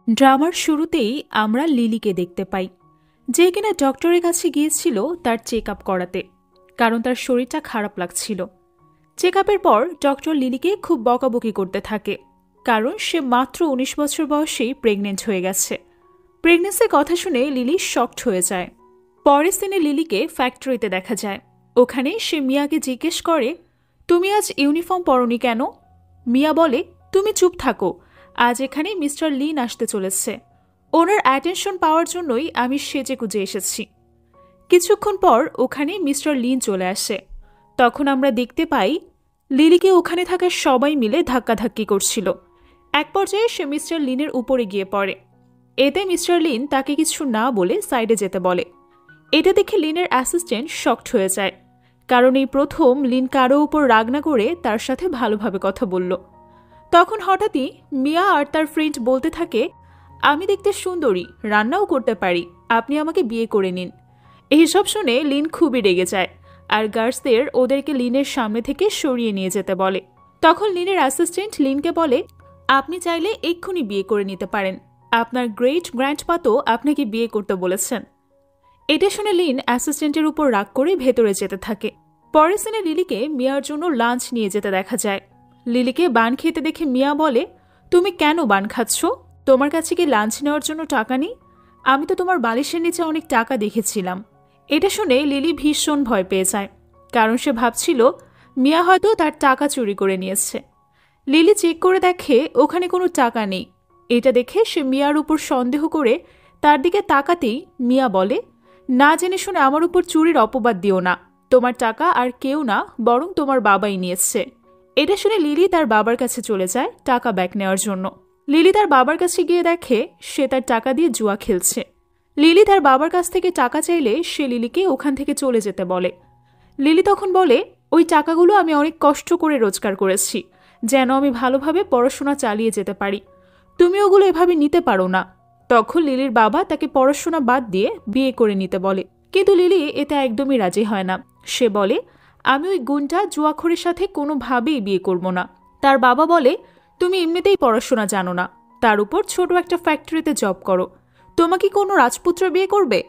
ড্রামার শুরুতেই আমরা লিলিকে দেখতে পাই, যে কিনা ডক্টরের কাছে গিয়েছিল তার চেক আপ করাতে, কারণ তার শরীরটা খারাপ লাগছিল। চেক আপের পর ডক্টর লিলিকে খুব বকাবকি করতে থাকে, কারণ সে মাত্র ১৯ বছর বয়সেই প্রেগনেন্ট হয়ে গেছে। প্রেগনেন্সির কথা শুনে লিলি শকড হয়ে যায়। পরের দিনে লিলিকে ফ্যাক্টরিতে দেখা যায়। ওখানে সে মিয়াকে জিজ্ঞেস করে, তুমি আজ ইউনিফর্ম পরনি কেন? মিয়া বলে, তুমি চুপ থাকো, আজ এখানে মিস্টার লিন আসতে চলেছে, ওনার অ্যাটেনশন পাওয়ার জন্যই আমি সেজেগুজে এসেছি। কিছুক্ষণ পর ওখানে মিস্টার লিন চলে আসে। তখন আমরা দেখতে পাই লিলিকে ওখানে থাকা সবাই মিলে ধাক্কাধাক্কি করছিল। এক পর্যায়ে সে মিস্টার লিনের উপরে গিয়ে পড়ে। এতে মিস্টার লিন তাকে কিছু না বলে সাইডে যেতে বলে। এটা দেখে লিনের অ্যাসিস্ট্যান্ট শকড হয়ে যায়, কারণ এই প্রথম লিন কারো উপর রাগ না করে তার সাথে ভালোভাবে কথা বলল। তখন হঠাৎই মিয়া আর তার ফ্রেন্ড বলতে থাকে, আমি দেখতে সুন্দরী, রান্নাও করতে পারি, আপনি আমাকে বিয়ে করে নিন। এইসব শুনে লিন খুবই রেগে যায় আর গার্ডসদের ওদেরকে লিনের সামনে থেকে সরিয়ে নিয়ে যেতে বলে। তখন লিনের অ্যাসিস্ট্যান্ট লিনকে বলে, আপনি চাইলে এক্ষুনি বিয়ে করে নিতে পারেন, আপনার গ্রেট গ্র্যান্ডপা তো আপনাকে বিয়ে করতে বলেছেন। এটা শুনে লিন অ্যাসিস্ট্যান্টের উপর রাগ করে ভেতরে যেতে থাকে। পরের সিনে লিলিকে মিয়ার জন্য লাঞ্চ নিয়ে যেতে দেখা যায়। লিলিকে বান খেতে দেখে মিয়া বলে, তুমি কেন বান খাচ্ছ? তোমার কাছে কি লাঞ্চ নেওয়ার জন্য টাকা নেই? আমি তো তোমার বালিশের নিচে অনেক টাকা দেখেছিলাম। এটা শুনে লিলি ভীষণ ভয় পেয়ে যায়, কারণ সে ভাবছিল মিয়া হয়তো তার টাকা চুরি করে নিয়েছে। লিলি চেক করে দেখে ওখানে কোনো টাকা নেই। এটা দেখে সে মিয়ার উপর সন্দেহ করে তার দিকে তাকাতেই মিয়া বলে, না জেনে শুনে আমার উপর চুরির অপবাদ দিও না, তোমার টাকা আর কেউ না, বরং তোমার বাবাই নিয়েছে। এটা শুনে লিলি তার বাবার কাছে চলে যায় টাকা ব্যাক নেওয়ার জন্য। লিলি তার বাবার কাছে গিয়ে দেখে সে তার টাকা দিয়ে জুয়া খেলছে। লিলি তার বাবার কাছ থেকে টাকা চাইলে সে লিলিকে ওখান থেকে চলে যেতে বলে। লিলি তখন বলে, ওই টাকাগুলো আমি অনেক কষ্ট করে রোজগার করেছি, যেন আমি ভালোভাবে পড়াশোনা চালিয়ে যেতে পারি, তুমি ওগুলো এভাবে নিতে পারো না। তখন লিলির বাবা তাকে পড়াশোনা বাদ দিয়ে বিয়ে করে নিতে বলে, কিন্তু লিলি এতে একদমই রাজি হয় না। সে বলে, আমি ওই গুণটা জুয়াখোরের সাথে কোনোভাবেই বিয়ে করব না। তার বাবা বলে, তুমি এমনিতেই পড়াশোনা জানো না, তার উপর ছোট একটা ফ্যাক্টরিতে জব করো, তোমাকে কোনো রাজপুত্র বিয়ে করবে?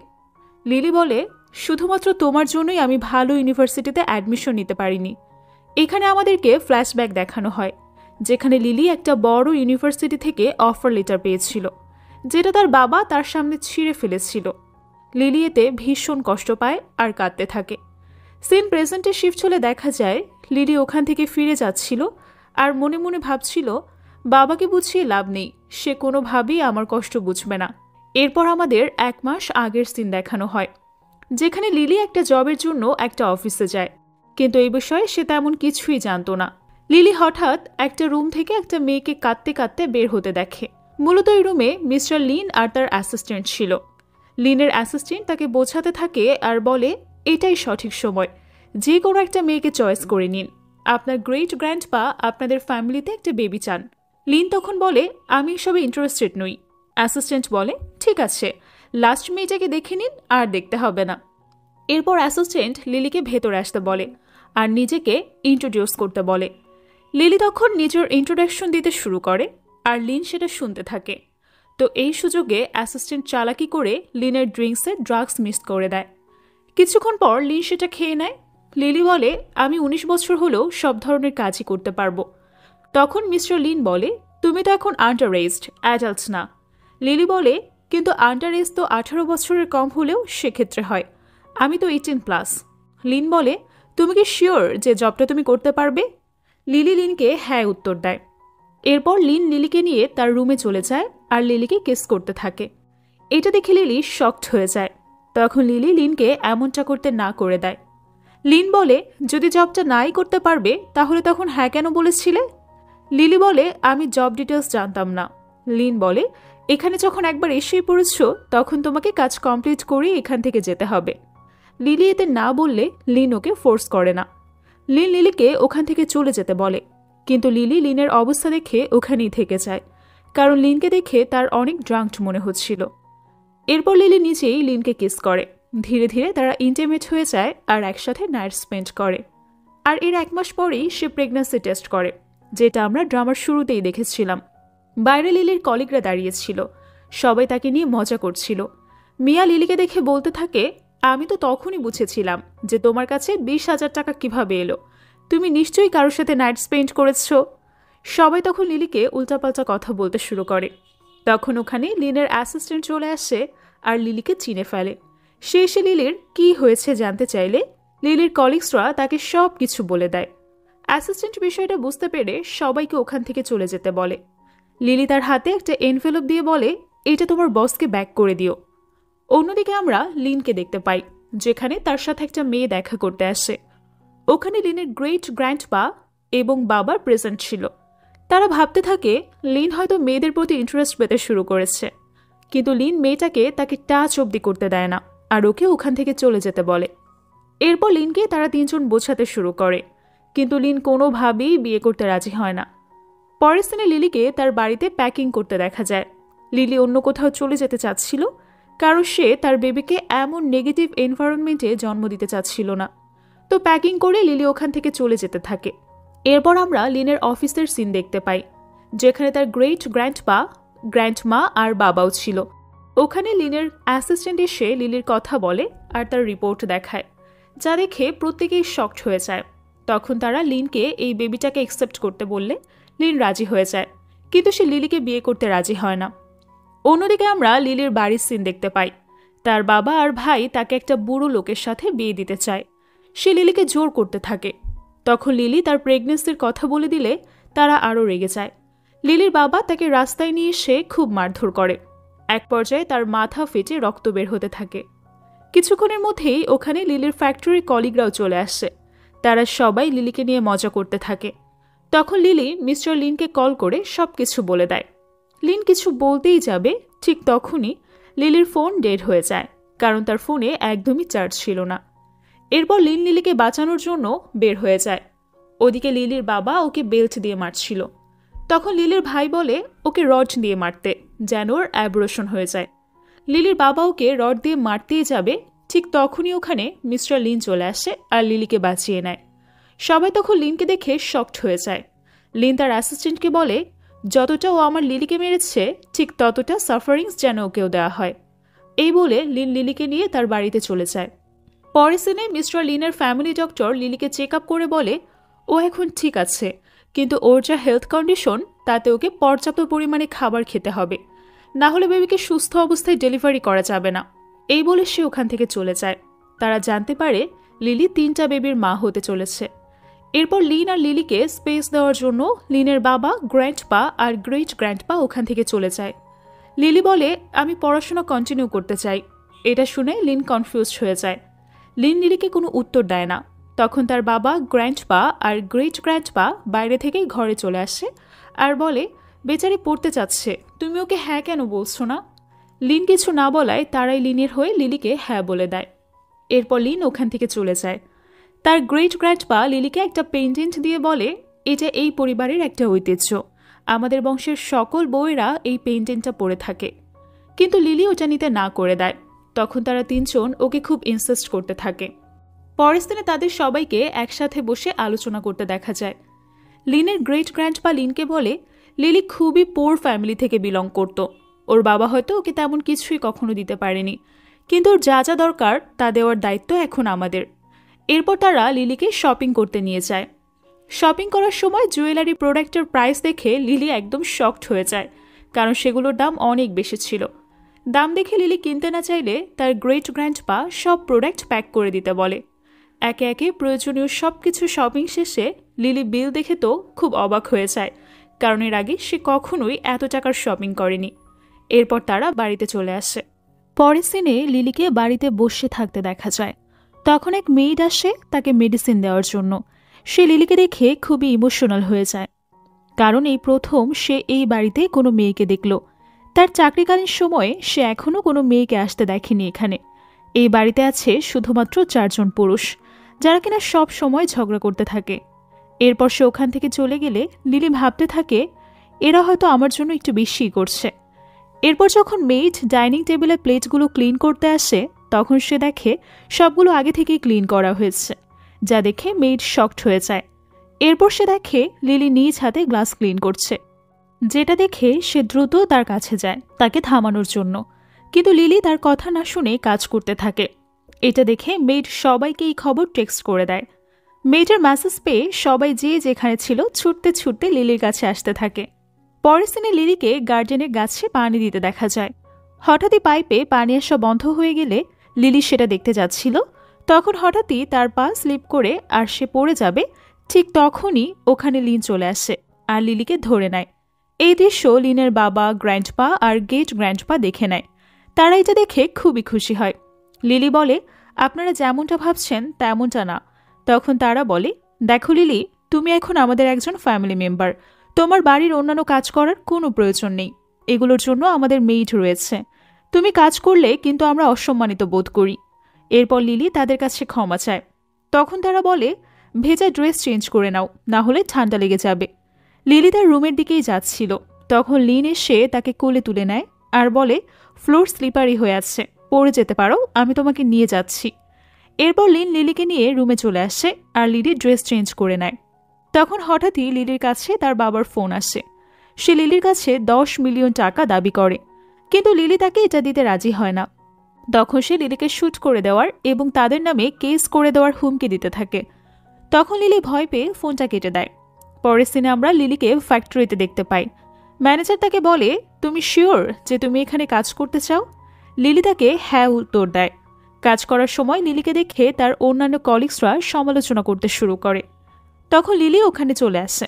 লিলি বলে, শুধুমাত্র তোমার জন্যই আমি ভালো ইউনিভার্সিটিতে অ্যাডমিশন নিতে পারিনি। এখানে আমাদেরকে ফ্ল্যাশব্যাক দেখানো হয়, যেখানে লিলি একটা বড় ইউনিভার্সিটি থেকে অফার লেটার পেয়েছিল, যেটা তার বাবা তার সামনে ছিঁড়ে ফেলেছিল। লিলি এতে ভীষণ কষ্ট পায় আর কাঁদতে থাকে। সিন প্রেজেন্টে শিফট হলে দেখা যায় লিলি ওখান থেকে ফিরে যাচ্ছিল আর মনে মনে ভাবছিল, বাবাকে বুঝিয়ে লাভ নেই, সে কোনোভাবেই আমার কষ্ট বুঝবে না। এরপর আমাদের ১ মাস আগের সিন দেখানো হয়, যেখানে লিলি একটা জবের জন্য একটা অফিসে যায়, কিন্তু এই বিষয়ে সে তেমন কিছুই জানতো না। লিলি হঠাৎ একটা রুম থেকে একটা মেয়েকে কাঁদতে কাঁদতে বের হতে দেখে। মূলত এই রুমে মিস্টার লিন আর তার অ্যাসিস্ট্যান্ট ছিল। লিনের অ্যাসিস্ট্যান্ট তাকে বোঝাতে থাকে আর বলে, এটাই সঠিক সময়, যে কোনো একটা মেয়েকে চয়েস করে নিন, আপনার গ্রেট গ্র্যান্ডপা আপনাদের ফ্যামিলিতে একটা বেবি চান। লিন তখন বলে, আমি এসবে ইন্টারেস্টেড নই। অ্যাসিস্ট্যান্ট বলে, ঠিক আছে, লাস্ট মেয়েটাকে দেখে নিন, আর দেখতে হবে না। এরপর অ্যাসিস্ট্যান্ট লিলিকে ভেতরে আসতে বলে আর নিজেকে ইন্ট্রোডিউস করতে বলে। লিলি তখন নিজের ইন্ট্রোডাকশন দিতে শুরু করে আর লিন সেটা শুনতে থাকে। তো এই সুযোগে অ্যাসিস্ট্যান্ট চালাকি করে লিনের ড্রিঙ্কসে ড্রাগস মিক্স করে দেয়। কিছুক্ষণ পর লিন সেটা খেয়ে নেয়। লিলি বলে, আমি ১৯ বছর হলেও সব ধরনের কাজই করতে পারবো। তখন মিস্টার লিন বলে, তুমি তো এখন আন্ডার এজড, অ্যাডাল্ট না। লিলি বলে, কিন্তু আন্ডার এজ তো ১৮ বছরের কম হলেও সেক্ষেত্রে হয়, আমি তো 18+। লিন বলে, তুমি কি শিওর যে জবটা তুমি করতে পারবে? লিলি লিনকে হ্যাঁ উত্তর দেয়। এরপর লিন লিলিকে নিয়ে তার রুমে চলে যায় আর লিলিকে কিস করতে থাকে। এটা দেখে লিলি শকড হয়ে যায়। তখন লিলি লিনকে এমনটা করতে না করে দেয়। লিন বলে, যদি জবটা নাই করতে পারবে তাহলে তখন হ্যাঁ কেন বলেছিলে? লিলি বলে, আমি জব ডিটেলস জানতাম না। লিন বলে, এখানে যখন একবার এসেই পড়েছ তখন তোমাকে কাজ কমপ্লিট করে এখান থেকে যেতে হবে। লিলি এতে না বললে লিন ওকে ফোর্স করে না। লিন লিলিকে ওখান থেকে চলে যেতে বলে, কিন্তু লিলি লিনের অবস্থা দেখে ওখানেই থেকে যায়, কারণ লিনকে দেখে তার অনেক ড্রাঙ্কড মনে হচ্ছিল। এরপর লিলি নিজেই লিনকে কিস করে। ধীরে ধীরে তারা ইন্টিমেট হয়ে যায় আর একসাথে নাইট স্পেন্ড করে। আর এর ১ মাস পরেই সে প্রেগন্যান্সি টেস্ট করে, যেটা আমরা ড্রামার শুরুতেই দেখেছিলাম। বাইরে লিলির কলিগরা দাঁড়িয়েছিল সবাই তাকে নিয়ে মজা করছিল। মিয়া লিলিকে দেখে বলতে থাকে, আমি তো তখনই বুঝেছিলাম যে তোমার কাছে 20,000 টাকা কিভাবে এলো। তুমি নিশ্চয়ই কারোর সাথে নাইট স্পেন্ড করেছ। সবাই তখন লিলিকে উল্টাপাল্টা কথা বলতে শুরু করে। তখন ওখানে লিনের অ্যাসিস্ট্যান্ট চলে আসে আর লিলিকে চিনে ফেলে। সে এসে লিলির কি হয়েছে জানতে চাইলে লিলির কলিগসরা তাকে সব কিছু বলে দেয়। অ্যাসিস্ট্যান্ট বিষয়টা বুঝতে পেরে সবাইকে ওখান থেকে চলে যেতে বলে। লিলি তার হাতে একটা এনভেলপ দিয়ে বলে, এটা তোমার বসকে ব্যাক করে দিও। অন্যদিকে আমরা লিনকে দেখতে পাই, যেখানে তার সাথে একটা মেয়ে দেখা করতে আসে। ওখানে লিনের গ্রেট গ্র্যান্ডপা এবং বাবা প্রেজেন্ট ছিল। তারা ভাবতে থাকে লিন হয়তো মেয়েদের প্রতি ইন্টারেস্ট পেতে শুরু করেছে, কিন্তু লিন মেয়েটাকে তাকে টাচ অব্দি করতে দেয় না আর ওকে ওখান থেকে চলে যেতে বলে। এরপর লিনকে তারা 3 জন বোঝাতে শুরু করে, কিন্তু লিন কোনোভাবেই বিয়ে করতে রাজি হয় না। পরের দিনে লিলিকে তার বাড়িতে প্যাকিং করতে দেখা যায়। লিলি অন্য কোথাও চলে যেতে চাচ্ছিল, কারণ সে তার বেবিকে এমন নেগেটিভ এনভায়রনমেন্টে জন্ম দিতে চাচ্ছিল না। তো প্যাকিং করে লিলি ওখান থেকে চলে যেতে থাকে। এরপর আমরা লিনের অফিসের সিন দেখতে পাই, যেখানে তার গ্রেট গ্র্যান্ডপা, গ্র্যান্ডমা আর বাবাও ছিল। ওখানে লিনের অ্যাসিস্ট্যান্ট এসে লিলির কথা বলে আর তার রিপোর্ট দেখায়, যা দেখে প্রত্যেকেই শকড হয়ে যায়। তখন তারা লিনকে এই বেবিটাকে অ্যাকসেপ্ট করতে বললে লিন রাজি হয়ে যায়, কিন্তু সে লিলিকে বিয়ে করতে রাজি হয় না। অন্যদিকে আমরা লিলির বাড়ির সিন দেখতে পাই। তার বাবা আর ভাই তাকে একটা বুড়ো লোকের সাথে বিয়ে দিতে চায়। সে লিলিকে জোর করতে থাকে। তখন লিলি তার প্রেগনেন্সির কথা বলে দিলে তারা আরও রেগে যায়। লিলির বাবা তাকে রাস্তায় নিয়ে এসে খুব মারধর করে। এক পর্যায়ে তার মাথা ফেটে রক্ত বের হতে থাকে। কিছুক্ষণের মধ্যেই ওখানে লিলির ফ্যাক্টরি কলিগরাও চলে আসে। তারা সবাই লিলিকে নিয়ে মজা করতে থাকে। তখন লিলি মিস্টার লিনকে কল করে সব কিছু বলে দেয়। লিন কিছু বলতেই যাবে, ঠিক তখনই লিলির ফোন ডেড হয়ে যায়, কারণ তার ফোনে একদমই চার্জ ছিল না। এরপর লিন লিলিকে বাঁচানোর জন্য বের হয়ে যায়। ওদিকে লিলির বাবা ওকে বেল্ট দিয়ে মারছিল। তখন লিলির ভাই বলে ওকে রড দিয়ে মারতে, যেন ওর অ্যাবরেশন হয়ে যায়। লিলির বাবা ওকে রড দিয়ে মারতেই যাবে, ঠিক তখনই ওখানে মিস্টার লিন চলে আসে আর লিলিকে বাঁচিয়ে নেয়। সবাই তখন লিনকে দেখে শকড হয়ে যায়। লিন তার অ্যাসিস্ট্যান্টকে বলে, যতটা ও আমার লিলিকে মেরেছে ঠিক ততটা সাফারিংস যেন ওকেও দেওয়া হয়। এই বলে লিন লিলিকে নিয়ে তার বাড়িতে চলে যায়। পরের সিনে মিস্টার লিনের ফ্যামিলি ডক্টর লিলিকে চেক আপ করে বলে, ও এখন ঠিক আছে, কিন্তু ওর যা হেলথ কন্ডিশন তাতে ওকে পর্যাপ্ত পরিমাণে খাবার খেতে হবে, না হলে বেবিকে সুস্থ অবস্থায় ডেলিভারি করা যাবে না। এই বলে সে ওখান থেকে চলে যায়। তারা জানতে পারে লিলি 3টা বেবির মা হতে চলেছে। এরপর লিন আর লিলিকে স্পেস দেওয়ার জন্য লিনের বাবা, গ্র্যান্ডপা আর গ্রেট গ্র্যান্ডপা ওখান থেকে চলে যায়। লিলি বলে, আমি পড়াশোনা কন্টিনিউ করতে চাই। এটা শুনে লিন কনফিউজড হয়ে যায়। লিন লিলিকে কোনো উত্তর দেয় না। তখন তার বাবা, গ্র্যান্ডপা আর গ্রেট গ্র্যান্ডপা বাইরে থেকেই ঘরে চলে আসে আর বলে, বেচারি পড়তে চাচ্ছে, তুমি ওকে হ্যাঁ কেন বলছো না? লিন কিছু না বলায় তারাই লিনের হয়ে লিলিকে হ্যাঁ বলে দেয়। এরপর লিন ওখান থেকে চলে যায়। তার গ্রেট গ্র্যান্ডপা লিলিকে একটা পেন্ডেন্ট দিয়ে বলে, এটা এই পরিবারের একটা ঐতিহ্য, আমাদের বংশের সকল বউয়েরা এই পেন্ডেন্টটা পরে থাকে। কিন্তু লিলি ওটা নিতে না করে দেয়। তখন তারা 3 জন ওকে খুব ইনসিস্ট করতে থাকে। পরের দিনে তাদের সবাইকে একসাথে বসে আলোচনা করতে দেখা যায়। লিনের গ্রেট গ্র্যান্ডপা লিনকে বলে, লিলি খুবই পোর ফ্যামিলি থেকে বিলং করত। ওর বাবা হয়তো ওকে তেমন কিছুই কখনো দিতে পারেনি, কিন্তু ওর যা যা দরকার তা দেওয়ার দায়িত্ব এখন আমাদের। এরপর তারা লিলিকে শপিং করতে নিয়ে যায়। শপিং করার সময় জুয়েলারি প্রোডাক্টের প্রাইস দেখে লিলি একদম শকড হয়ে যায়, কারণ সেগুলোর দাম অনেক বেশি ছিল। দাম দেখে লিলি কিনতে না চাইলে তার গ্রেট গ্র্যান্ডপা সব প্রোডাক্ট প্যাক করে দিতে বলে। একে একে প্রয়োজনীয় সব কিছু শপিং শেষে লিলি বিল দেখে তো খুব অবাক হয়ে যায়, কারণ এর আগে সে কখনোই এত টাকার শপিং করেনি। এরপর তারা বাড়িতে চলে আসে। পরের সিনে লিলিকে বাড়িতে বসে থাকতে দেখা যায়। তখন এক মেয়েড আসে তাকে মেডিসিন দেওয়ার জন্য। সে লিলিকে দেখে খুবই ইমোশনাল হয়ে যায়, কারণ এই প্রথম সে এই বাড়িতে কোনো মেয়েকে দেখল। তার চাকরিকালীন সময়ে সে এখনও কোনো মেয়েকে আসতে দেখেনি এখানে। এই বাড়িতে আছে শুধুমাত্র 4 জন পুরুষ, যারা কিনা সব সময় ঝগড়া করতে থাকে। এরপর সে ওখান থেকে চলে গেলে লিলি ভাবতে থাকে, এরা হয়তো আমার জন্য একটু বেশিই করছে। এরপর যখন মেইড ডাইনিং টেবিলে প্লেটগুলো ক্লিন করতে আসে, তখন সে দেখে সবগুলো আগে থেকেই ক্লিন করা হয়েছে, যা দেখে মেইড শকড হয়ে যায়। এরপর সে দেখে লিলি নিজ হাতে গ্লাস ক্লিন করছে। যেটা দেখে সে দ্রুত তার কাছে যায় তাকে থামানোর জন্য, কিন্তু লিলি তার কথা না শুনে কাজ করতে থাকে। এটা দেখে মেয়েড সবাইকে এই খবর টেক্সট করে দেয়। মেয়েটার মেসেজ পেয়ে সবাই যে যেখানে ছিল ছুটতে ছুটতে লিলির কাছে আসতে থাকে। পরের দিনে লিলিকে গার্ডেনের গাছে পানি দিতে দেখা যায়। হঠাৎই পাইপে পানি আসা বন্ধ হয়ে গেলে লিলি সেটা দেখতে যাচ্ছিল, তখন হঠাৎই তার পা স্লিপ করে আর সে পড়ে যাবে। ঠিক তখনই ওখানে লিন চলে আসে আর লিলিকে ধরে নেয়। এই দৃশ্য লিনের বাবা, গ্র্যান্ডপা আর গেট গ্র্যান্ডপা দেখে নেয়। তারা এটা দেখে খুবই খুশি হয়। লিলি বলে, আপনারা যেমনটা ভাবছেন তেমনটা না। তখন তারা বলে, দেখো লিলি, তুমি এখন আমাদের একজন ফ্যামিলি মেম্বার। তোমার বাড়ির অন্যান্য কাজ করার কোনো প্রয়োজন নেই, এগুলোর জন্য আমাদের মেইড রয়েছে। তুমি কাজ করলে কিন্তু আমরা অসম্মানিত বোধ করি। এরপর লিলি তাদের কাছে ক্ষমা চায়। তখন তারা বলে, ভেজা ড্রেস চেঞ্জ করে নাও, না হলে ঠান্ডা লেগে যাবে। লিলি তার রুমের দিকেই যাচ্ছিল, তখন লিন এসে তাকে কোলে তুলে নেয় আর বলে, ফ্লোর স্লিপারি হয়ে আছে, পড়ে যেতে পারো, আমি তোমাকে নিয়ে যাচ্ছি। এরপর লিন লিলিকে নিয়ে রুমে চলে আসে আর লিলির ড্রেস চেঞ্জ করে নেয়। তখন হঠাৎই লিলির কাছে তার বাবার ফোন আসে। সে লিলির কাছে 10 মিলিয়ন টাকা দাবি করে, কিন্তু লিলি তাকে এটা দিতে রাজি হয় না। তখন সে লিলিকে শুট করে দেওয়ার এবং তাদের নামে কেস করে দেওয়ার হুমকি দিতে থাকে। তখন লিলি ভয় পেয়ে ফোনটা কেটে দেয়। পরের সিনে আমরা লিলিকে ফ্যাক্টরিতে দেখতে পাই। ম্যানেজার তাকে বলে, তুমি শিওর যে তুমি এখানে কাজ করতে চাও? লিলি তাকে হ্যাঁ উত্তর দেয়। কাজ করার সময় লিলিকে দেখে তার অন্যান্য কলিগসরা সমালোচনা করতে শুরু করে। তখন লিলি ওখানে চলে আসে।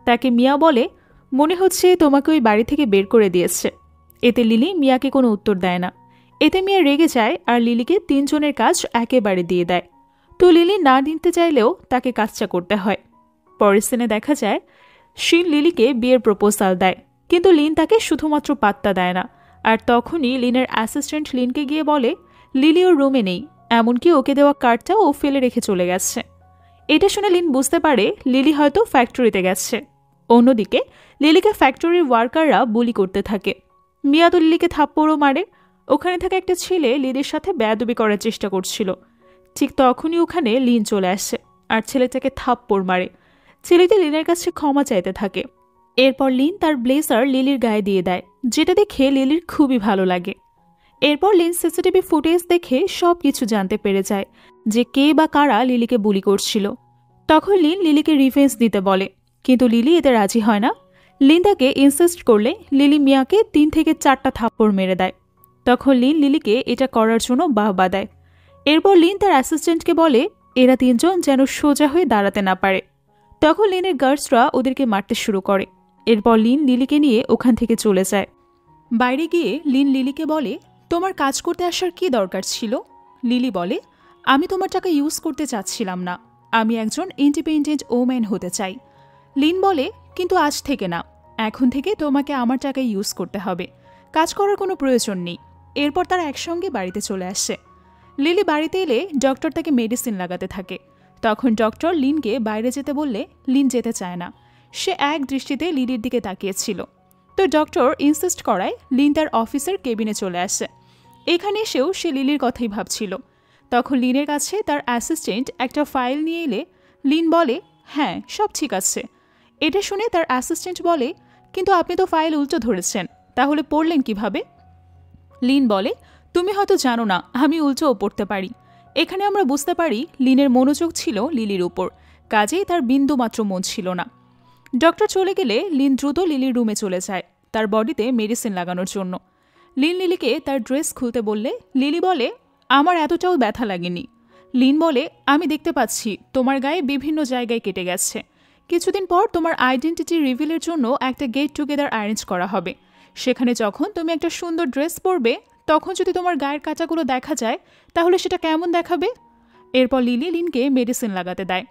তাকে মিয়া বলে, মনে হচ্ছে তোমাকে ওই বাড়ি থেকে বের করে দিয়েছে। এতে লিলি মিয়াকে কোনো উত্তর দেয় না। এতে মিয়া রেগে যায় আর লিলিকে 3 জনের কাজ একেবারে দিয়ে দেয়। তো লিলি না নিতে চাইলেও তাকে কাজটা করতে হয়। পরের সিনে দেখা যায় শিন লিলিকে বিয়ের প্রপোজাল দেয়, কিন্তু লিন তাকে শুধুমাত্র পাত্তা দেয় না। আর তখনই লিনের অ্যাসিস্ট্যান্ট লিনকে গিয়ে বলে, লিলি ওর রুমে নেই, এমনকি ওকে দেওয়া কার্ডটা ও ফেলে রেখে চলে গেছে। এটা শুনে লিন বুঝতে পারে লিলি হয়তো ফ্যাক্টরিতে গেছে। অন্যদিকে লিলিকে ফ্যাক্টরির ওয়ার্কাররা বুলি করতে থাকে। মিয়া তো লিলিকে থাপ্পড়ও মারে। ওখানে থাকা একটা ছেলে লিলির সাথে বেয়াদবি করার চেষ্টা করছিল। ঠিক তখনই ওখানে লিন চলে আসে আর ছেলেটাকে থাপ্পড় মারে। ছেলেটি লিনের কাছে ক্ষমা চাইতে থাকে। এরপর লিন তার ব্লেজার লিলির গায়ে দিয়ে দেয়, যেটা দেখে লিলির খুবই ভালো লাগে। এরপর লিন সিসিটিভি ফুটেজ দেখে সবকিছু জানতে পেরে যায় যে কে বা কারা লিলিকে বুলি করছিল। তখন লিন লিলিকে রিভেঞ্জ দিতে বলে, কিন্তু লিলি এতে রাজি হয় না। লিন তাকে ইনসিস্ট করলে লিলি মিয়াকে 3 থেকে 4টা থাপ্পড় মেরে দেয়। তখন লিন লিলিকে এটা করার জন্য বাহবা দেয়। এরপর লিন তার অ্যাসিস্ট্যান্টকে বলে, এরা 3 জন যেন সোজা হয়ে দাঁড়াতে না পারে। তখন লিনের গার্ডসরা ওদেরকে মারতে শুরু করে। এরপর লিন লিলিকে নিয়ে ওখান থেকে চলে যায়। বাইরে গিয়ে লিন লিলিকে বলে, তোমার কাজ করতে আসার কি দরকার ছিল? লিলি বলে, আমি তোমার টাকা ইউজ করতে চাচ্ছিলাম না, আমি একজন ইন্ডিপেন্ডেন্ট ওম্যান হতে চাই। লিন বলে, কিন্তু আজ থেকে না, এখন থেকে তোমাকে আমার টাকা ইউজ করতে হবে, কাজ করার কোনো প্রয়োজন নেই। এরপর তারা একসঙ্গে বাড়িতে চলে আসে। লিলি বাড়িতে এলে ডক্টর তাকে মেডিসিন লাগাতে থাকে। তখন ডক্টর লিনকে বাইরে যেতে বললে লিন যেতে চায় না। সে এক দৃষ্টিতে লিলির দিকে তাকিয়েছিল। তো ডক্টর ইনসিস্ট করায় লিন তার অফিসের কেবিনে চলে আসে। এখানে এসেও সে লিলির কথাই ভাবছিল। তখন লিনের কাছে তার অ্যাসিস্ট্যান্ট একটা ফাইল নিয়ে এলে লিন বলে, হ্যাঁ সব ঠিক আছে। এটা শুনে তার অ্যাসিস্ট্যান্ট বলে, কিন্তু আপনি তো ফাইল উল্টো ধরেছেন, তাহলে পড়লেন কিভাবে? লিন বলে, তুমি হয়তো জানো না আমি উল্টোও পড়তে পারি। এখানে আমরা বুঝতে পারি লিনের মনোযোগ ছিল লিলির উপর, কাজেই তার বিন্দুমাত্র মন ছিল না। ডক্টর চলে গেলে লিন দ্রুত লিলির রুমে চলে যায় তার বডিতে মেডিসিন লাগানোর জন্য। লিন লিলিকে তার ড্রেস খুলতে বললে লিলি বলে, আমার এতটাও ব্যথা লাগেনি। লিন বলে, আমি দেখতে পাচ্ছি তোমার গায়ে বিভিন্ন জায়গায় কেটে গেছে। কিছুদিন পর তোমার আইডেন্টিটি রিভিলের জন্য একটা গেট টুগেদার অ্যারেঞ্জ করা হবে। সেখানে যখন তুমি একটা সুন্দর ড্রেস পরবে, তখন যদি তোমার গায়ের কাঁটাগুলো দেখা যায় তাহলে সেটা কেমন দেখাবে? এরপর লিলি লিনকে মেডিসিন লাগাতে দেয়।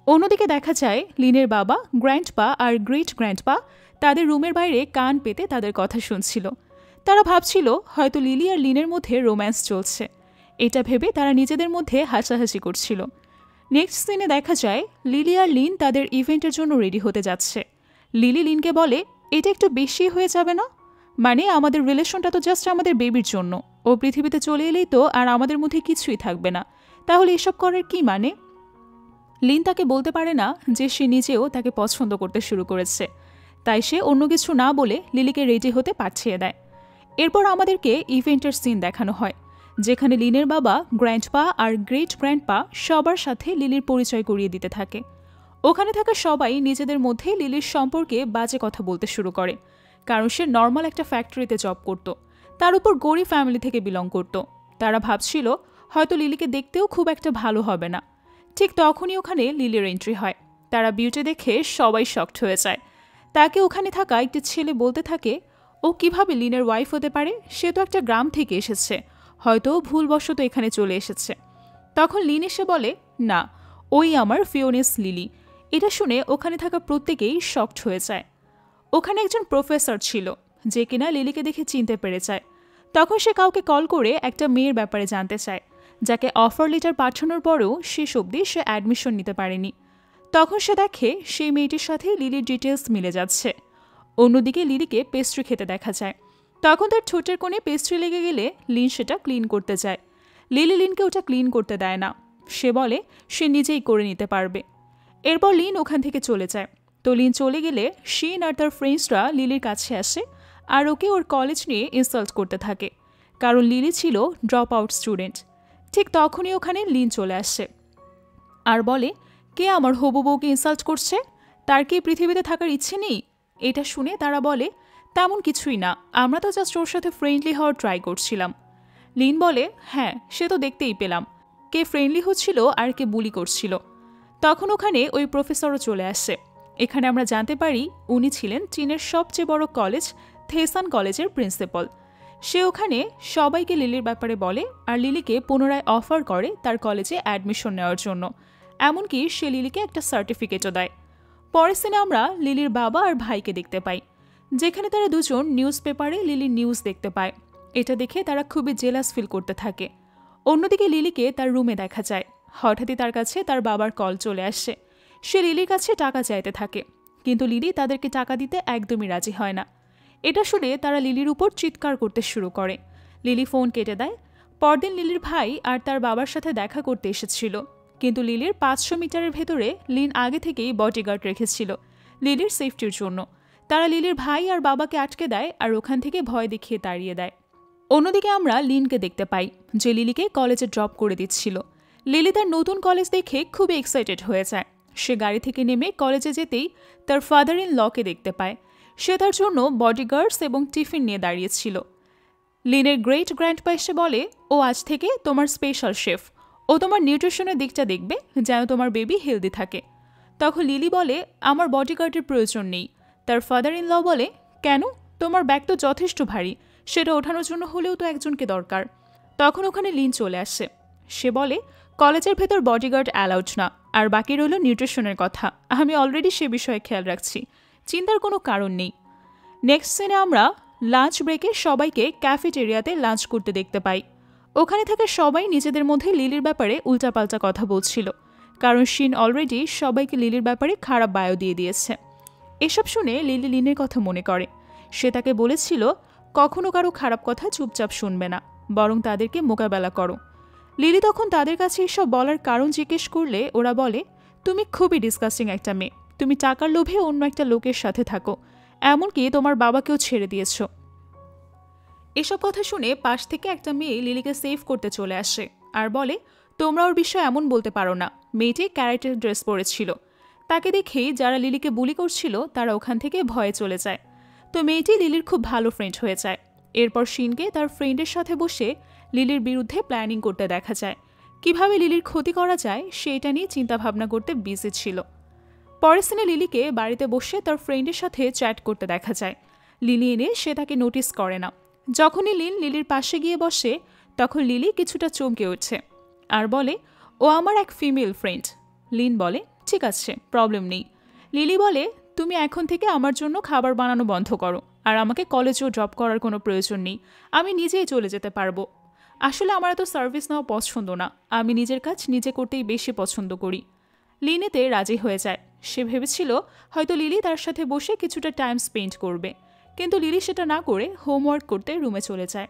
অন্যদিকে দেখা যায় লিনের বাবা, গ্র্যান্ডপা আর গ্রেট গ্র্যান্ডপা তাদের রুমের বাইরে কান পেতে তাদের কথা শুনছিল। তারা ভাবছিল হয়তো লিলি আর লিনের মধ্যে রোম্যান্স চলছে। এটা ভেবে তারা নিজেদের মধ্যে হাসাহাসি করছিল। নেক্সট সিনে দেখা যায় লিলি আর লিন তাদের ইভেন্টের জন্য রেডি হতে যাচ্ছে। লিলি লিনকে বলে, এটা একটু বেশি হয়ে যাবে না? মানে আমাদের রিলেশনটা তো জাস্ট আমাদের বেবির জন্য, ও পৃথিবীতে চলে এলেই তো আর আমাদের মধ্যে কিছুই থাকবে না, তাহলে এসব করার কি মানে? লিন তাকে বলতে পারে না যে সে নিজেও তাকে পছন্দ করতে শুরু করেছে। তাই সে অন্য কিছু না বলে লিলিকে রেডি হতে পাঠিয়ে দেয়। এরপর আমাদেরকে ইভেন্টের সিন দেখানো হয়, যেখানে লিনের বাবা, গ্র্যান্ডপা আর গ্রেট গ্র্যান্ডপা সবার সাথে লিলির পরিচয় করিয়ে দিতে থাকে। ওখানে থাকা সবাই নিজেদের মধ্যে লিলির সম্পর্কে বাজে কথা বলতে শুরু করে, কারণ সে নর্মাল একটা ফ্যাক্টরিতে জব করত, তার উপর গরিব ফ্যামিলি থেকে বিলং করত। তারা ভাবছিল হয়তো লিলিকে দেখতেও খুব একটা ভালো হবে না। ঠিক তখনই ওখানে লিলির এন্ট্রি হয়। তারা বিউটি দেখে সবাই শকড হয়ে যায়। তাকে ওখানে থাকা একটি ছেলে বলতে থাকে, ও কিভাবে লিনের ওয়াইফ হতে পারে? সে তো একটা গ্রাম থেকে এসেছে, হয়তো ভুলবশত এখানে চলে এসেছে। তখন লিন এসে বলে, না, ওই আমার ফিওনেস লিলি। এটা শুনে ওখানে থাকা প্রত্যেকেই শকড হয়ে যায়। ওখানে একজন প্রফেসর ছিল, যে কিনা লিলিকে দেখে চিনতে পেরে যায়। তখন সে কাউকে কল করে একটা মেয়ের ব্যাপারে জানতে চায়, যাকে অফার লেটার পাঠানোর পরেও শেষ অবধি সে অ্যাডমিশন নিতে পারেনি। তখন সে দেখে সেই মেয়েটির সাথে লিলির ডিটেলস মিলে যাচ্ছে। অন্যদিকে লিলিকে পেস্ট্রি খেতে দেখা যায়। তখন তার ঠোঁটের কোণে পেস্ট্রি লেগে গেলে লিন সেটা ক্লিন করতে চায়। লিলি লিনকে ওটা ক্লিন করতে দেয় না। সে বলে সে নিজেই করে নিতে পারবে। এরপর লিন ওখান থেকে চলে যায়। তো লিন চলে গেলে শিন আর তার ফ্রেন্ডসরা লিলির কাছে আসে আর ওকে ওর কলেজ নিয়ে ইনসাল্ট করতে থাকে, কারণ লিলি ছিল ড্রপ আউট স্টুডেন্ট। ঠিক তখনই ওখানে লিন চলে আসে আর বলে, কে আমার হবু বউকে ইনসাল্ট করছে? তার কি পৃথিবীতে থাকার ইচ্ছে নেই? এটা শুনে তারা বলে, তেমন কিছুই না, আমরা তো জাস্ট ওর সাথে ফ্রেন্ডলি হওয়ার ট্রাই করছিলাম। লিন বলে, হ্যাঁ, সে তো দেখতেই পেলাম, কে ফ্রেন্ডলি হচ্ছিল আর কে বুলি করছিল। তখন ওখানে ওই প্রফেসরও চলে আসে। এখানে আমরা জানতে পারি উনি ছিলেন চীনের সবচেয়ে বড় কলেজ থেসান কলেজের প্রিন্সিপাল। সে ওখানে সবাইকে লিলির ব্যাপারে বলে আর লিলিকে পুনরায় অফার করে তার কলেজে অ্যাডমিশন নেওয়ার জন্য। এমনকি সে লিলিকে একটা সার্টিফিকেটও দেয়। পরের সিনে আমরা লিলির বাবা আর ভাইকে দেখতে পাই, যেখানে তারা দুজন নিউজ পেপারে লিলির নিউজ দেখতে পায়। এটা দেখে তারা খুবই জেলাস ফিল করতে থাকে। অন্যদিকে লিলিকে তার রুমে দেখা যায়। হঠাৎই তার কাছে তার বাবার কল চলে আসে। সে লিলির কাছে টাকা চাইতে থাকে, কিন্তু লিলি তাদেরকে টাকা দিতে একদমই রাজি হয় না। এটা শুনে তারা লিলির উপর চিৎকার করতে শুরু করে। লিলি ফোন কেটে দেয়। পরদিন লিলির ভাই আর তার বাবার সাথে দেখা করতে এসেছিল, কিন্তু লিলির 500 মিটারের ভেতরে লিন আগে থেকেই বডিগার্ড রেখেছিল লিলির সেফটির জন্য। তারা লিলির ভাই আর বাবাকে আটকে দেয় আর ওখান থেকে ভয় দেখিয়ে তাড়িয়ে দেয়। অন্যদিকে আমরা লিনকে দেখতে পাই, যে লিলিকে কলেজে ড্রপ করে দিচ্ছিল। লিলি তার নতুন কলেজ দেখে খুবই এক্সাইটেড হয়ে যায়। সে গাড়ি থেকে নেমে কলেজে যেতেই তার ফাদার ইন লকে দেখতে পায়। সে তার জন্য বডিগার্ডস এবং টিফিন নিয়ে দাঁড়িয়েছিল। লিনের গ্রেট গ্র্যান্ডপা এসে বলে, ও আজ থেকে তোমার স্পেশাল শেফ। ও তোমার নিউট্রিশনের দিকটা দেখবে, যেন তোমার বেবি হেলদি থাকে। তখন লিলি বলে, আমার বডিগার্ডের প্রয়োজন নেই। তার ফাদার ইন ল বলে, কেন? তোমার ব্যাগ তো যথেষ্ট ভারী, সেটা ওঠানোর জন্য হলেও তো একজনকে দরকার। তখন ওখানে লিন চলে আসে। সে বলে, কলেজের ভেতর বডিগার্ড অ্যালাউড না, আর বাকি রইল নিউট্রিশনের কথা। আমি অলরেডি সে বিষয়ে খেয়াল রাখছি, চিন্তার কোনো কারণ নেই। নেক্সট সিনে আমরা লাঞ্চ ব্রেকে সবাইকে ক্যাফেটেরিয়াতে লাঞ্চ করতে দেখতে পাই। ওখানে থাকা সবাই নিজেদের মধ্যে লিলির ব্যাপারে উল্টাপাল্টা কথা বলছিল, কারণ শিন অলরেডি সবাইকে লিলির ব্যাপারে খারাপ বায়ো দিয়ে দিয়েছে। এসব শুনে লিলি লিনের কথা মনে করে। সে তাকে বলেছিল, কখনো কারো খারাপ কথা চুপচাপ শুনবে না, বরং তাদেরকে মোকাবেলা করো। লিলি তখন তাদের কাছে এসব বলার কারণ জিজ্ঞেস করলে ওরা বলে, তুমি খুবই ডিসকাস্টিং একটা মেয়ে, তুমি টাকার লোভে অন্য একটা লোকের সাথে থাকো, এমনকি তোমার বাবাকেও ছেড়ে দিয়েছ। এসব কথা শুনে পাশ থেকে একটা মেয়ে লিলিকে সেভ করতে চলে আসে আর বলে, তোমরা ওর বিষয়ে এমন বলতে পারো না, মেয়েটি ক্যারেক্টার ড্রেস পরেছিল। তাকে দেখেই যারা লিলিকে বুলি করছিল তারা ওখান থেকে ভয়ে চলে যায়। তো মেয়েটি লিলির খুব ভালো ফ্রেন্ড হয়ে যায়। এরপর শিনকে তার ফ্রেন্ডের সাথে বসে লিলির বিরুদ্ধে প্ল্যানিং করতে দেখা যায়। কিভাবে লিলির ক্ষতি করা যায় সেটা নিয়ে চিন্তাভাবনা করতে বিজি ছিল। পরের সিনে লিলিকে বাড়িতে বসে তার ফ্রেন্ডের সাথে চ্যাট করতে দেখা যায়। লিলি এনে সে তাকে নোটিস করে না। যখনই লিন লিলির পাশে গিয়ে বসে, তখন লিলি কিছুটা চমকে উঠছে আর বলে, ও আমার এক ফিমেল ফ্রেন্ড। লিন বলে, ঠিক আছে, প্রবলেম নেই। লিলি বলে, তুমি এখন থেকে আমার জন্য খাবার বানানো বন্ধ করো, আর আমাকে কলেজেও ড্রপ করার কোনো প্রয়োজন নেই, আমি নিজেই চলে যেতে পারবো। আসলে আমার এত সার্ভিস নেওয়া পছন্দ না, আমি নিজের কাজ নিজে করতেই বেশি পছন্দ করি। লিন এতে রাজি হয়ে যায়। সে ভেবেছিল হয়তো লিলি তার সাথে বসে কিছুটা টাইম স্পেন্ড করবে, কিন্তু লিলি সেটা না করে হোমওয়ার্ক করতে রুমে চলে যায়।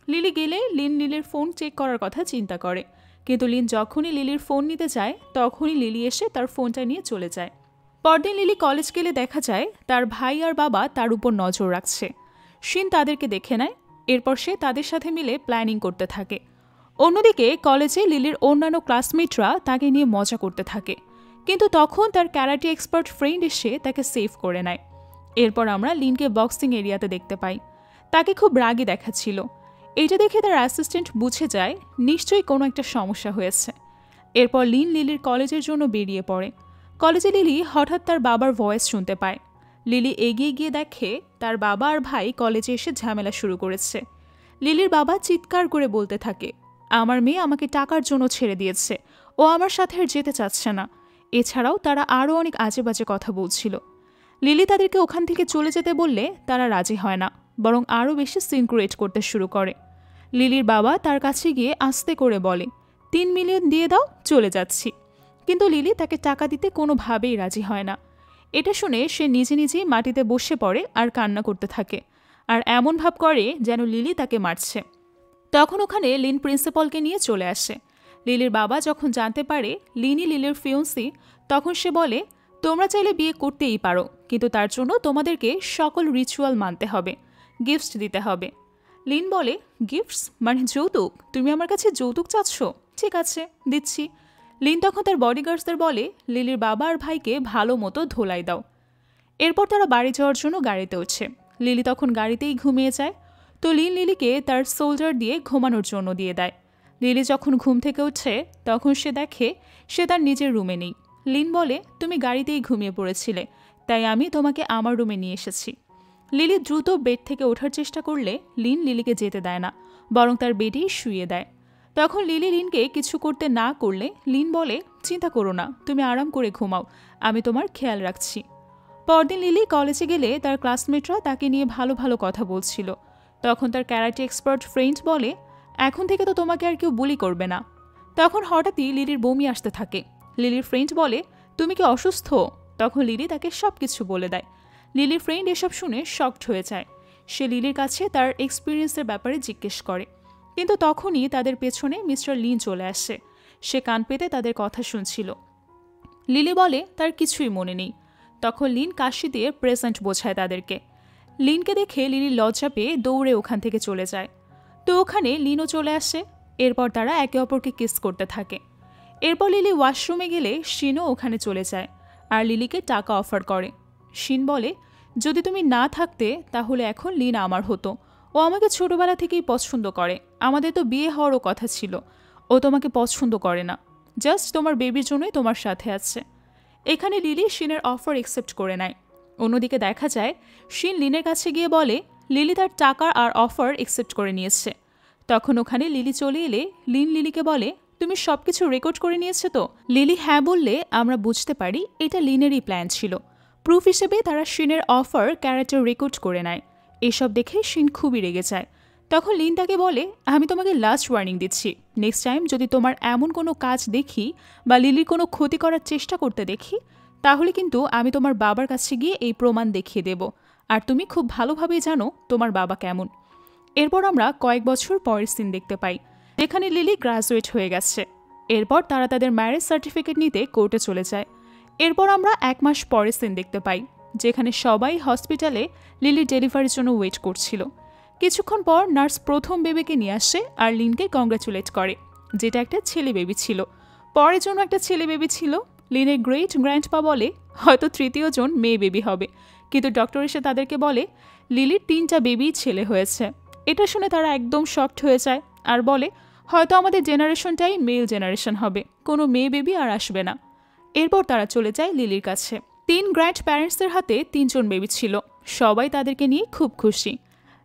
লিলি গেলে লিন লিলির ফোন চেক করার কথা চিন্তা করে, কিন্তু লিন যখনই লিলির ফোন নিতে যায় তখনই লিলি এসে তার ফোনটা নিয়ে চলে যায়। পরদিন লিলি কলেজ গেলে দেখা যায় তার ভাই আর বাবা তার উপর নজর রাখছে। শিন তাদেরকে দেখে নেয়, এরপর সে তাদের সাথে মিলে প্ল্যানিং করতে থাকে। অন্যদিকে কলেজে লিলির অন্যান্য ক্লাসমেটরা তাকে নিয়ে মজা করতে থাকে, কিন্তু তখন তার ক্যারাটে এক্সপার্ট ফ্রেন্ড এসে তাকে সেভ করে নেয়। এরপর আমরা লিনকে বক্সিং এরিয়াতে দেখতে পাই। তাকে খুব রাগী দেখাচ্ছিল। এটা দেখে তার অ্যাসিস্ট্যান্ট বুঝে যায় নিশ্চয়ই কোনো একটা সমস্যা হয়েছে। এরপর লিন লিলির কলেজের জন্য বেরিয়ে পড়ে। কলেজে লিলি হঠাৎ তার বাবার ভয়েস শুনতে পায়। লিলি এগিয়ে গিয়ে দেখে তার বাবা আর ভাই কলেজে এসে ঝামেলা শুরু করেছে। লিলির বাবা চিৎকার করে বলতে থাকে, আমার মেয়ে আমাকে টাকার জন্য ছেড়ে দিয়েছে, ও আমার সাথে আর যেতে চাচ্ছে না। এছাড়াও তারা আরও অনেক আজে বাজে কথা বলছিল। লিলি তাদেরকে ওখান থেকে চলে যেতে বললে তারা রাজি হয় না, বরং আরও বেশি সিন ক্রিয়েট করতে শুরু করে। লিলির বাবা তার কাছে গিয়ে আস্তে করে বলে, 3 মিলিয়ন দিয়ে দাও, চলে যাচ্ছি। কিন্তু লিলি তাকে টাকা দিতে কোনোভাবেই রাজি হয় না। এটা শুনে সে নিজে নিজেই মাটিতে বসে পড়ে আর কান্না করতে থাকে, আর এমন ভাব করে যেন লিলি তাকে মারছে। তখন ওখানে লিন প্রিন্সিপালকে নিয়ে চলে আসে। লিলির বাবা যখন জানতে পারে লিনি লিলির ফিয়ন্সি, তখন সে বলে, তোমরা চাইলে বিয়ে করতেই পারো, কিন্তু তার জন্য তোমাদেরকে সকল রিচুয়াল মানতে হবে, গিফটস দিতে হবে। লিন বলে, গিফটস মানে যৌতুক? তুমি আমার কাছে যৌতুক চাচ্ছ? ঠিক আছে, দিচ্ছি। লিন তখন তার বডিগার্ডসদের বলে, লিলির বাবা আর ভাইকে ভালো মতো ধোলাই দাও। এরপর তারা বাড়ি যাওয়ার জন্য গাড়িতে ওঠে। লিলি তখন গাড়িতেই ঘুমিয়ে যায়। তো লিন লিলিকে তার সোলজার দিয়ে ঘুমানোর জন্য দিয়ে দেয়। লিলি যখন ঘুম থেকে উঠছে তখন সে দেখে সে তার নিজের রুমে নেই। লিন বলে, তুমি গাড়িতেই ঘুমিয়ে পড়েছিলে, তাই আমি তোমাকে আমার রুমে নিয়ে এসেছি। লিলি দ্রুত বেড থেকে ওঠার চেষ্টা করলে লিন লিলিকে যেতে দেয় না, বরং তার বেডেই শুইয়ে দেয়। তখন লিলি লিনকে কিছু করতে না করলে লিন বলে, চিন্তা করো না, তুমি আরাম করে ঘুমাও, আমি তোমার খেয়াল রাখছি। পরদিন লিলি কলেজে গেলে তার ক্লাসমেটরা তাকে নিয়ে ভালো ভালো কথা বলছিল। তখন তার ক্যারাটে এক্সপার্ট ফ্রেন্ড বলে, এখন থেকে তো তোমাকে আর কেউ বুলি করবে না। তখন হঠাৎই লিলির বমি আসতে থাকে। লিলির ফ্রেন্ড বলে, তুমি কি অসুস্থ? তখন লিলি তাকে সব কিছু বলে দেয়। লিলির ফ্রেন্ড এসব শুনে শকড হয়ে যায়। সে লিলির কাছে তার এক্সপিরিয়েন্সের ব্যাপারে জিজ্ঞেস করে, কিন্তু তখনই তাদের পেছনে মিস্টার লিন চলে আসে। সে কান পেতে তাদের কথা শুনছিল। লিলি বলে তার কিছুই মনে নেই। তখন লিন কাশি দিয়ে প্রেজেন্ট বোঝায় তাদেরকে। লিনকে দেখে লিলি লজ্জা পেয়ে দৌড়ে ওখান থেকে চলে যায়। তো ওখানে লিনও চলে আসে। এরপর তারা একে অপরকে কিস করতে থাকে। এরপর লিলি ওয়াশরুমে গেলে শিনও ওখানে চলে যায় আর লিলিকে টাকা অফার করে। শিন বলে, যদি তুমি না থাকতে তাহলে এখন লিন আমার হতো। ও আমাকে ছোটবেলা থেকেই পছন্দ করে, আমাদের তো বিয়ে হওয়ারও কথা ছিল। ও তোমাকে পছন্দ করে না, জাস্ট তোমার বেবির জন্যই তোমার সাথে আছে। এখানে লিলি শিনের অফার অ্যাকসেপ্ট করে নেয়। অন্যদিকে দেখা যায় শিন লিনের কাছে গিয়ে বলে লিলি তার টাকা আর অফার অ্যাকসেপ্ট করে নিয়েছে। তখন ওখানে লিলি চলে এলে লিন লিলিকে বলে, তুমি সব কিছু রেকর্ড করে নিয়েছে তো? লিলি হ্যাঁ বললে আমরা বুঝতে পারি এটা লিনেরই প্ল্যান ছিল। প্রুফ হিসেবে তারা শিনের অফার ক্যারেক্টার রেকর্ড করে নেয়। এসব দেখে শিন খুবই রেগে যায়। তখন লিন তাকে বলে, আমি তোমাকে লাস্ট ওয়ার্নিং দিচ্ছি, নেক্সট টাইম যদি তোমার এমন কোনো কাজ দেখি বা লিলির কোনো ক্ষতি করার চেষ্টা করতে দেখি, তাহলে কিন্তু আমি তোমার বাবার কাছে গিয়ে এই প্রমাণ দেখিয়ে দেব, আর তুমি খুব ভালোভাবেই জানো তোমার বাবা কেমন। এরপর আমরা কয়েক বছর পরের সিন দেখতে পাই, যেখানে লিলি গ্রাজুয়েট হয়ে গেছে। এরপর তারা তাদের ম্যারেজ সার্টিফিকেট নিতে কোর্টে চলে যায়। এরপর আমরা 1 মাস পরের সিন দেখতে পাই, যেখানে সবাই হসপিটালে লিলির ডেলিভারির জন্য ওয়েট করছিল। কিছুক্ষণ পর নার্স প্রথম বেবিকে নিয়ে আসে আর লিনকে কংগ্রাচুলেট করে, যেটা একটা ছেলে বেবি ছিল। পরের জন্য একটা ছেলে বেবি ছিল। লিনের গ্রেট গ্র্যান্ডপা বলে হয়তো তৃতীয় জন মেয়ে বেবি হবে, কিন্তু ডক্টর এসে তাদেরকে বলে লিলির 3টা বেবি ছেলে হয়েছে। এটা শুনে তারা একদম শকড হয়ে যায় আর বলে হয়তো আমাদের জেনারেশনটাই মেল জেনারেশন হবে, কোনো মেয়ে বেবি আর আসবে না। এরপর তারা চলে যায় লিলির কাছে। 3 গ্র্যান্ড প্যারেন্টসদের হাতে 3 জন বেবি ছিল। সবাই তাদেরকে নিয়ে খুব খুশি।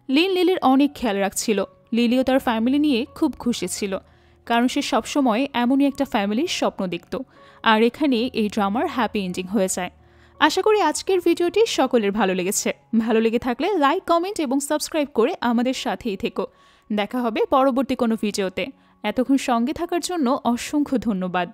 লিন লিলির অনেক খেয়াল রাখছিল। লিলিও তার ফ্যামিলি নিয়ে খুব খুশি ছিল, কারণ সে সবসময় এমনই একটা ফ্যামিলির স্বপ্ন দেখত। আর এখানে এই ড্রামার হ্যাপি এন্ডিং হয়ে যায়। আশা করি আজকের ভিডিওটি সকলের ভালো লেগেছে। ভালো লেগে থাকলে লাইক, কমেন্ট এবং সাবস্ক্রাইব করে আমাদের সাথেই থেকো। দেখা হবে পরবর্তী কোনো ভিডিওতে। এতক্ষণ সঙ্গে থাকার জন্য অসংখ্য ধন্যবাদ।